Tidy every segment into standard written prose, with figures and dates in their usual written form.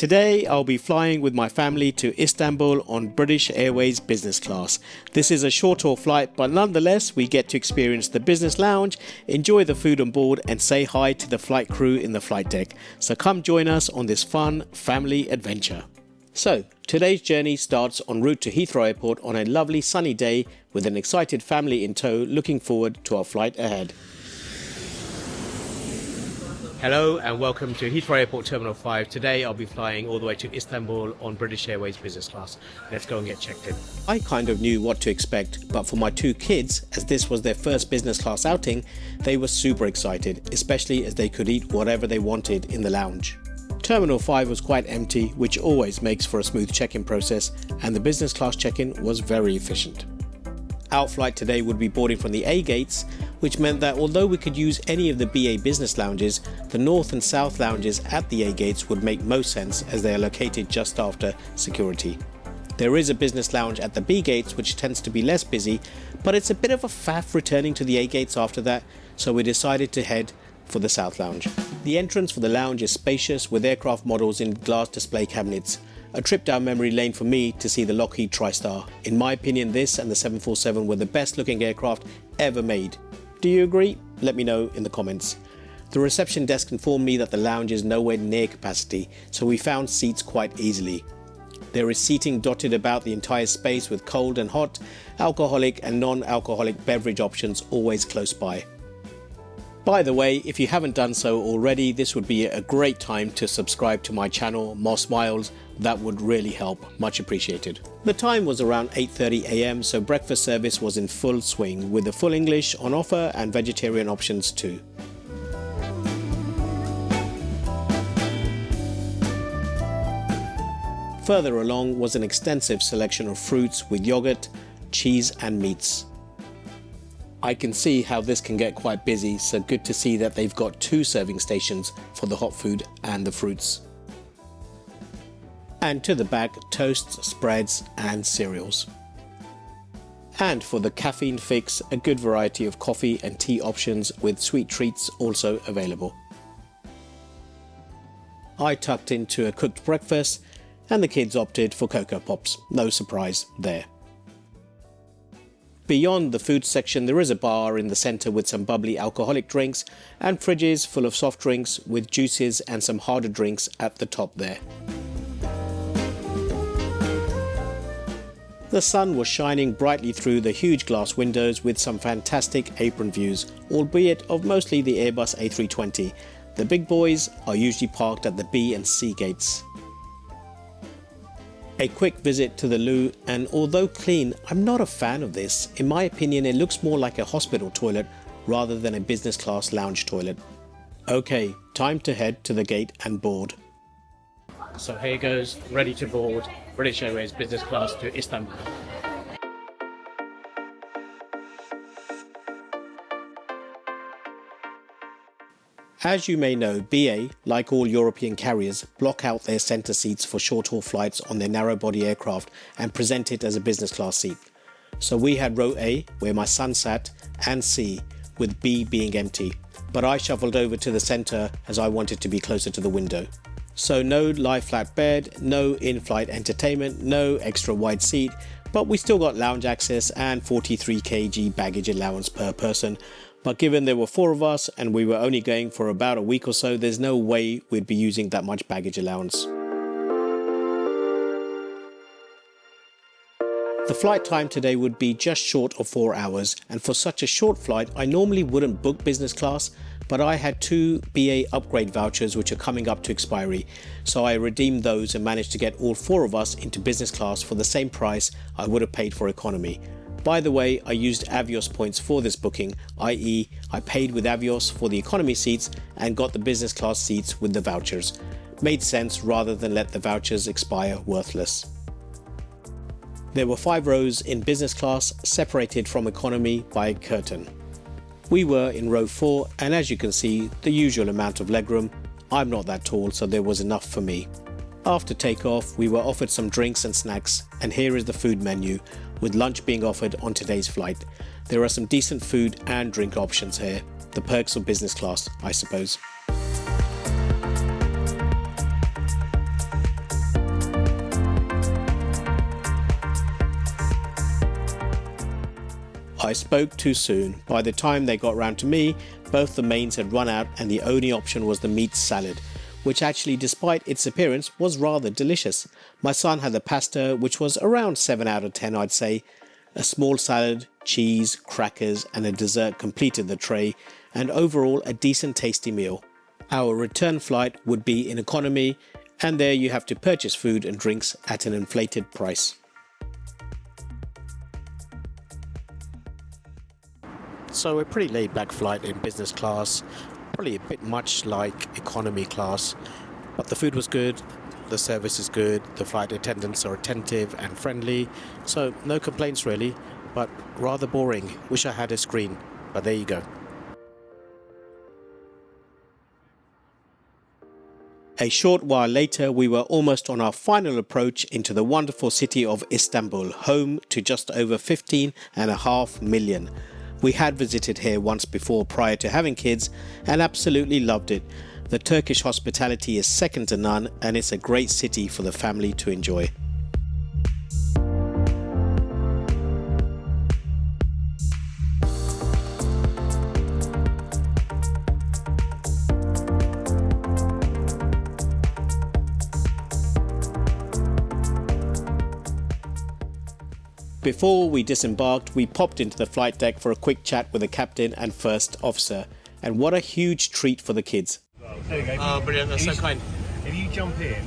Today I'll be flying with my family to Istanbul on British Airways business class. This is a short haul flight, but nonetheless we get to experience the business lounge, enjoy the food on board and say hi to the flight crew in the flight deck. So come join us on this fun family adventure. So today's journey starts en route to Heathrow Airport on a lovely sunny day with an excited family in tow looking forward to our flight ahead. Hello and welcome to Heathrow Airport Terminal 5. Today I'll be flying all the way to Istanbul on British Airways business class. Let's go and get checked in. I kind of knew what to expect, but for my two kids, as this was their first business class outing, they were super excited, especially as they could eat whatever they wanted in the lounge. Terminal 5 was quite empty, which always makes for a smooth check-in process, and the business class check-in was very efficient. Our flight today would be boarding from the A gates, which meant that although we could use any of the BA business lounges, the north and south lounges at the A gates would make most sense as they are located just after security. There is a business lounge at the B gates which tends to be less busy, but it's a bit of a faff returning to the A gates after that, so we decided to head for the south lounge. The entrance for the lounge is spacious with aircraft models in glass display cabinets. A trip down memory lane for me to see the Lockheed TriStar. In my opinion, this and the 747 were the best looking aircraft ever made. Do you agree? Let me know in the comments. The reception desk informed me that the lounge is nowhere near capacity, so we found seats quite easily. There is seating dotted about the entire space with cold and hot, alcoholic and non-alcoholic beverage options always close by. By the way, if you haven't done so already, this would be a great time to subscribe to my channel, More Smiles. That would really help, much appreciated. The time was around 8:30 AM, so breakfast service was in full swing with the full English on offer and vegetarian options too. Further along was an extensive selection of fruits with yogurt, cheese and meats. I can see how this can get quite busy, so good to see that they've got two serving stations for the hot food and the fruits. And to the back, toasts, spreads and cereals. And for the caffeine fix, a good variety of coffee and tea options with sweet treats also available. I tucked into a cooked breakfast and the kids opted for Cocoa Pops. No surprise there. Beyond the food section, there is a bar in the centre with some bubbly alcoholic drinks and fridges full of soft drinks with juices and some harder drinks at the top there. The sun was shining brightly through the huge glass windows with some fantastic apron views, albeit of mostly the Airbus A320. The big boys are usually parked at the B and C gates. A quick visit to the loo, and although clean, I'm not a fan of this. In my opinion, it looks more like a hospital toilet rather than a business class lounge toilet. Okay, time to head to the gate and board. So here goes, ready to board British Airways business class to Istanbul. As you may know, BA, like all European carriers, block out their centre seats for short-haul flights on their narrow-body aircraft and present it as a business class seat. So we had row A, where my son sat, and C, with B being empty. But I shuffled over to the centre as I wanted to be closer to the window. So no lie-flat bed, no in-flight entertainment, no extra wide seat, but we still got lounge access and 43 kg baggage allowance per person. But given there were 4 of us and we were only going for about a week or so, there's no way we'd be using that much baggage allowance. The flight time today would be just short of 4 hours, and for such a short flight I normally wouldn't book business class, but I had 2 BA upgrade vouchers which are coming up to expiry, so I redeemed those and managed to get all 4 of us into business class for the same price I would have paid for economy. By the way, I used Avios points for this booking, i.e. I paid with Avios for the economy seats and got the business class seats with the vouchers. Made sense rather than let the vouchers expire worthless. There were 5 rows in business class separated from economy by a curtain. We were in row 4 and as you can see, the usual amount of legroom. I'm not that tall, so there was enough for me. After takeoff, we were offered some drinks and snacks, and here is the food menu, with lunch being offered on today's flight. There are some decent food and drink options here. The perks of business class, I suppose. I spoke too soon. By the time they got round to me, both the mains had run out and the only option was the meat salad, which actually, despite its appearance, was rather delicious. My son had the pasta, which was around 7 out of 10, I'd say. A small salad, cheese, crackers and a dessert completed the tray, and overall a decent tasty meal. Our return flight would be in economy, and there you have to purchase food and drinks at an inflated price. So a pretty laid back flight in business class, probably a bit much like economy class, but the food was good, the service is good, the flight attendants are attentive and friendly, so no complaints really, but rather boring. Wish I had a screen, but there you go. A short while later, we were almost on our final approach into the wonderful city of Istanbul, home to just over 15.5 million. We had visited here once before prior to having kids and absolutely loved it. The Turkish hospitality is second to none, and it's a great city for the family to enjoy. Before we disembarked, we popped into the flight deck for a quick chat with the captain and first officer. And what a huge treat for the kids. There you go. Oh, brilliant. That's so kind. If you jump in,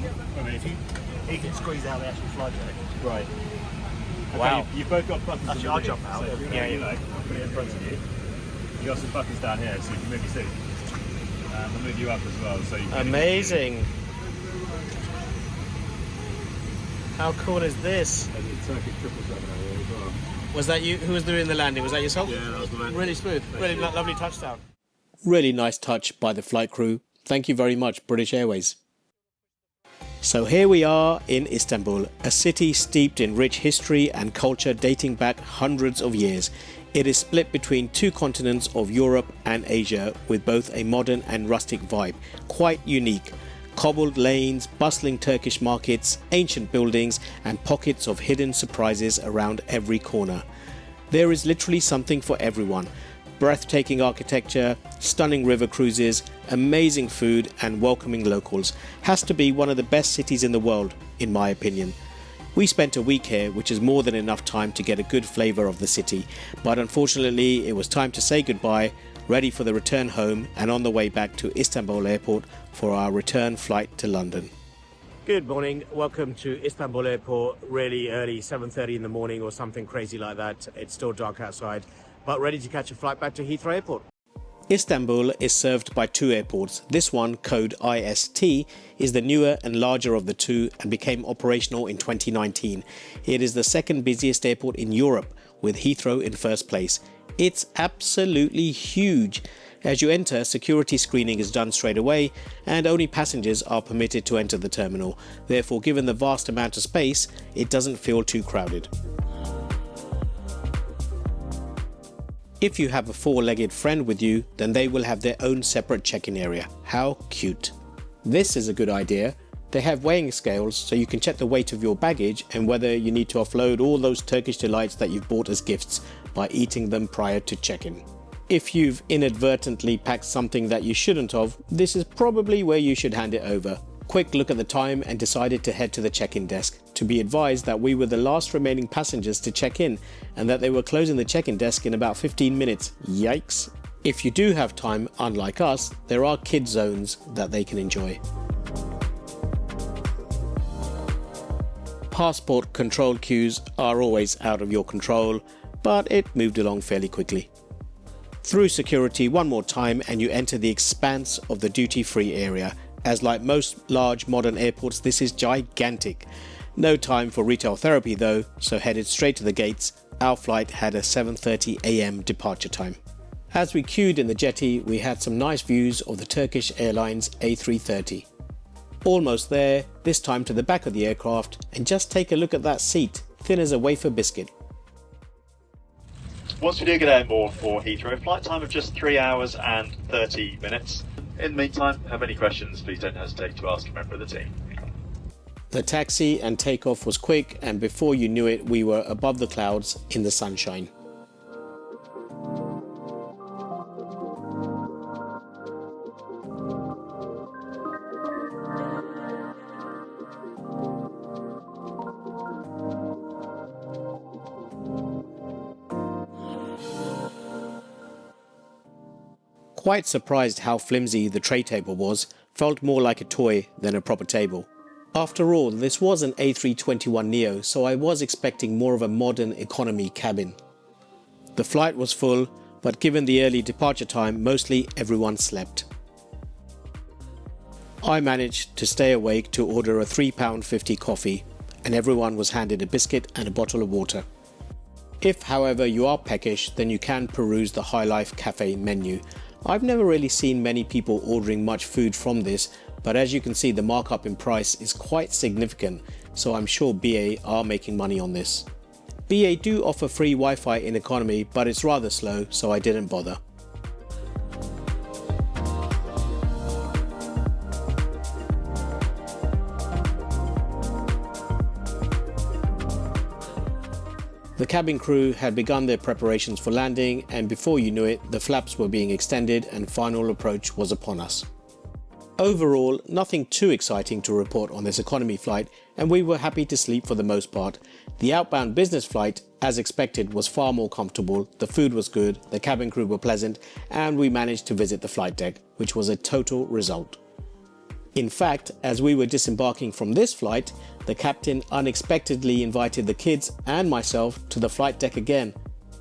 he can squeeze out the actual flight deck. Right. Okay, Wow. You've both got buttons. Actually, in the I'll middle, jump out. So Yeah, you know, I'll put it in front of you. You got some buttons down here, so you can move your seat. We'll move you up as well, so you can. Amazing. How cool is this? There's a Turkish 777 over there as well. Was that you? Who was doing the landing? Was that yourself? Yeah, that was mine. Really smooth. Really lovely touchdown. Really nice touch by the flight crew. Thank you very much, British Airways. So here we are in Istanbul, a city steeped in rich history and culture dating back hundreds of years. It is split between two continents of Europe and Asia, with both a modern and rustic vibe. Quite unique. Cobbled lanes, bustling Turkish markets, ancient buildings and pockets of hidden surprises around every corner. There is literally something for everyone. Breathtaking architecture, stunning river cruises, amazing food and welcoming locals. Has to be one of the best cities in the world, in my opinion. We spent a week here, which is more than enough time to get a good flavour of the city, but unfortunately it was time to say goodbye, ready for the return home and on the way back to Istanbul Airport for our return flight to London. Good morning, welcome to Istanbul Airport, really early, 7:30 in the morning or something crazy like that. It's still dark outside, but ready to catch a flight back to Heathrow Airport. Istanbul is served by two airports. This one, code IST, is the newer and larger of the two and became operational in 2019. It is the second busiest airport in Europe, with Heathrow in first place. It's absolutely huge. As you enter, security screening is done straight away and only passengers are permitted to enter the terminal. Therefore, given the vast amount of space, it doesn't feel too crowded. If you have a four-legged friend with you, then they will have their own separate check-in area. How cute. This is a good idea. They have weighing scales so you can check the weight of your baggage and whether you need to offload all those Turkish delights that you've bought as gifts by eating them prior to check-in. If you've inadvertently packed something that you shouldn't have, this is probably where you should hand it over. Quick look at the time and decided to head to the check-in desk. To be advised that we were the last remaining passengers to check in and that they were closing the check-in desk in about 15 minutes. Yikes. If you do have time, unlike us, there are kid zones that they can enjoy. Passport control queues are always out of your control, but it moved along fairly quickly. Through security one more time and you enter the expanse of the duty-free area. As like most large modern airports, this is gigantic. No time for retail therapy though, so headed straight to the gates. Our flight had a 7:30 AM departure time. As we queued in the jetty, we had some nice views of the Turkish Airlines A330. Almost there, this time to the back of the aircraft, and just take a look at that seat, thin as a wafer biscuit. Once we do get airborne for Heathrow, flight time of just 3 hours and 30 minutes. In the meantime, if you have any questions, please don't hesitate to ask a member of the team. The taxi and takeoff was quick, and before you knew it, we were above the clouds in the sunshine. Quite surprised how flimsy the tray table was, felt more like a toy than a proper table. After all, this was an A321neo, so I was expecting more of a modern economy cabin. The flight was full, but given the early departure time, mostly everyone slept. I managed to stay awake to order a £3.50 coffee, and everyone was handed a biscuit and a bottle of water. If, however, you are peckish, then you can peruse the High Life Cafe menu. I've never really seen many people ordering much food from this, but as you can see, the markup in price is quite significant, so I'm sure BA are making money on this. BA do offer free Wi-Fi in economy, but it's rather slow, so I didn't bother. The cabin crew had begun their preparations for landing, and before you knew it, the flaps were being extended and final approach was upon us. Overall, nothing too exciting to report on this economy flight, and we were happy to sleep for the most part. The outbound business flight, as expected, was far more comfortable, the food was good, the cabin crew were pleasant, and we managed to visit the flight deck, which was a total result. In fact, as we were disembarking from this flight, the captain unexpectedly invited the kids and myself to the flight deck again.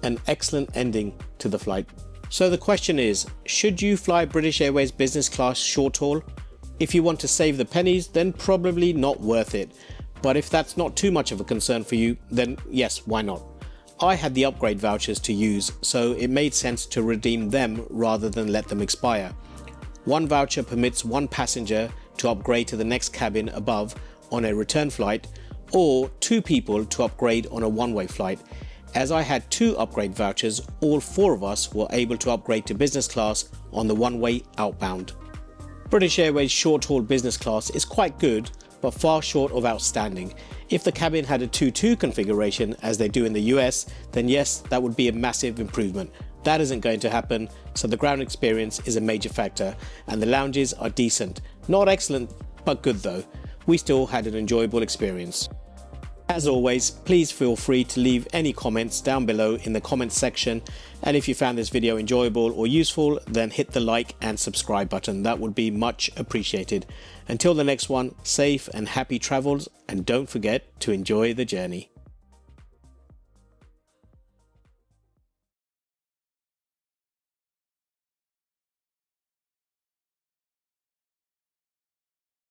An excellent ending to the flight. So the question is, should you fly British Airways business class short haul? If you want to save the pennies, then probably not worth it. But if that's not too much of a concern for you, then yes, why not? I had the upgrade vouchers to use, so it made sense to redeem them rather than let them expire. One voucher permits one passenger to upgrade to the next cabin above on a return flight, or two people to upgrade on a one-way flight. As I had two upgrade vouchers, all four of us were able to upgrade to business class on the one-way outbound. British Airways short-haul business class is quite good, but far short of outstanding. If the cabin had a 2-2 configuration as they do in the US, then yes, that would be a massive improvement. That isn't going to happen, so the ground experience is a major factor, and the lounges are decent. Not excellent, but good though. We still had an enjoyable experience. As always, please feel free to leave any comments down below in the comments section, and if you found this video enjoyable or useful, then hit the like and subscribe button. That would be much appreciated. Until the next one, safe and happy travels, and don't forget to enjoy the journey.